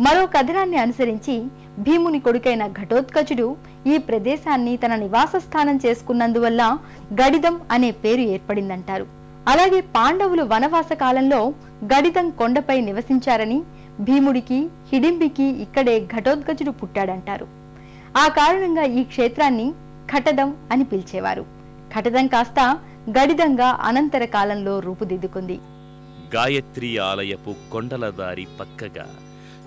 మరో కథనాన్ని అనుసరించి భీముని కొడుకైన ఘటోత్కచుడు ఈ ప్రదేశాన్ని తన నివాస స్థానం చేసుకున్నందువల్ల గడిదం అనే పేరు ఏర్పడిందంటారు. అలాగే పాండవులు వనవాస కాలంలో గడిదం కొండపై నివసించారని, భీముడికి హిడింబికి ఇక్కడే ఘటోత్కచుడు పుట్టాడంటారు. ఆ కారణంగా ఈ క్షేత్రాన్ని ఖటదం అని పిలిచేవారు. ఖటదం కాస్త గడిదంగా అనంతర కాలంలో రూపుదిద్దుకుంది. గాయత్రి ఆలయపు కొండల దారి పక్కగా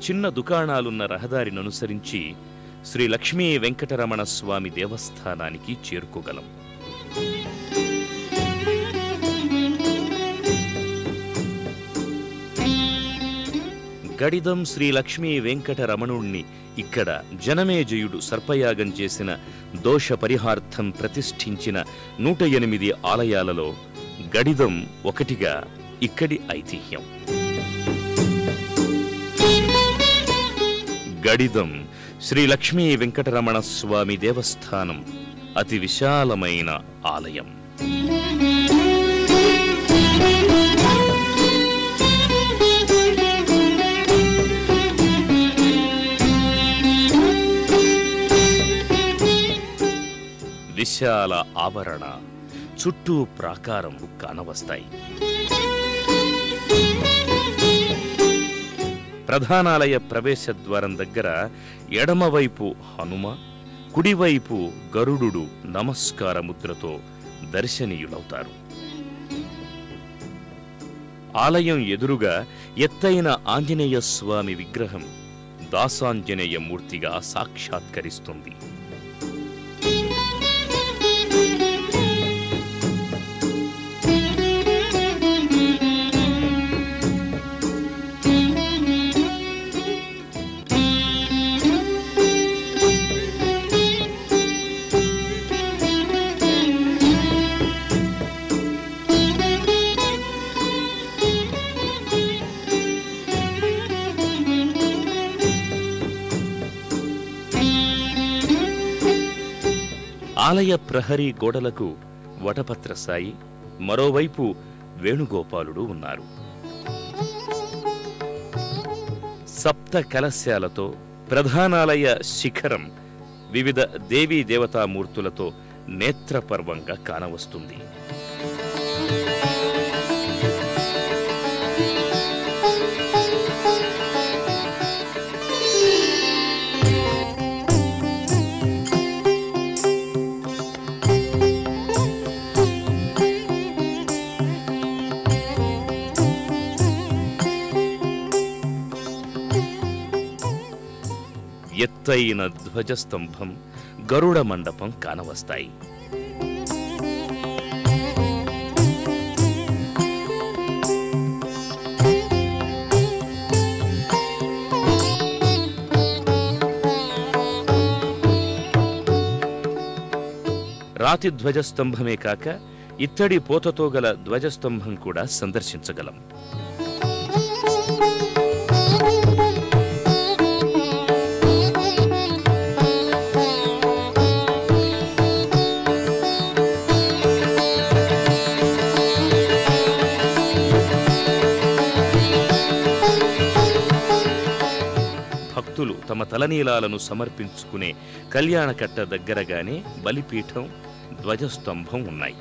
చిన్న దుకాణాలున్న రహదారిననుసరించి శ్రీ లక్ష్మీ వెంకటరమణ స్వామి దేవస్థానానికి చేరుకోగలం. గడిదం శ్రీ లక్ష్మీ వెంకటరమణుణ్ణి ఇక్కడ జనమేజయుడు సర్పయాగం చేసిన దోష పరిహార్థం ప్రతిష్ఠించిన 108 ఆలయాలలో గడిదం ఒకటిగా ఇక్కడి ఐతిహ్యం. గడిదం శ్రీ లక్ష్మీ వెంకటరమణ స్వామి దేవస్థానం అతి విశాలమైన ఆలయం. విశాల ఆవరణ, చుట్టూ ప్రాకారం కానవస్తాయి. ప్రధానాలయ ప్రవేశ ద్వారం దగ్గర ఎడమవైపు హనుమ, కుడివైపు గరుడు నమస్కార ముద్రతో దర్శనీయులవుతారు. ఆలయం ఎదురుగా ఎత్తైన ఆంజనేయ స్వామి విగ్రహం దాసాంజనేయ మూర్తిగా సాక్షాత్కరిస్తుంది. ఆలయ ప్రహరీ గోడలకు వటపత్ర సాయి, మరోవైపు వేణుగోపాలుడు ఉన్నారు. సప్త కలశాలతో ప్రధానాలయ శిఖరం వివిధ దేవీ దేవతామూర్తులతో నేత్రపర్వంగా కానవస్తుంది. ఎత్తైన ధ్వజస్తంభం, గరుడ మండపం కానవస్తాయి. రాతి ధ్వజస్తంభమే కాక ఇత్తడి పోతతో గల ధ్వజస్తంభం కూడా సందర్శించగలం. భక్తులు తమ తలనీలాలను సమర్పించుకునే కళ్యాణకట్ట దగ్గరగానే బలిపీఠం, ధ్వజస్తంభం ఉన్నాయి.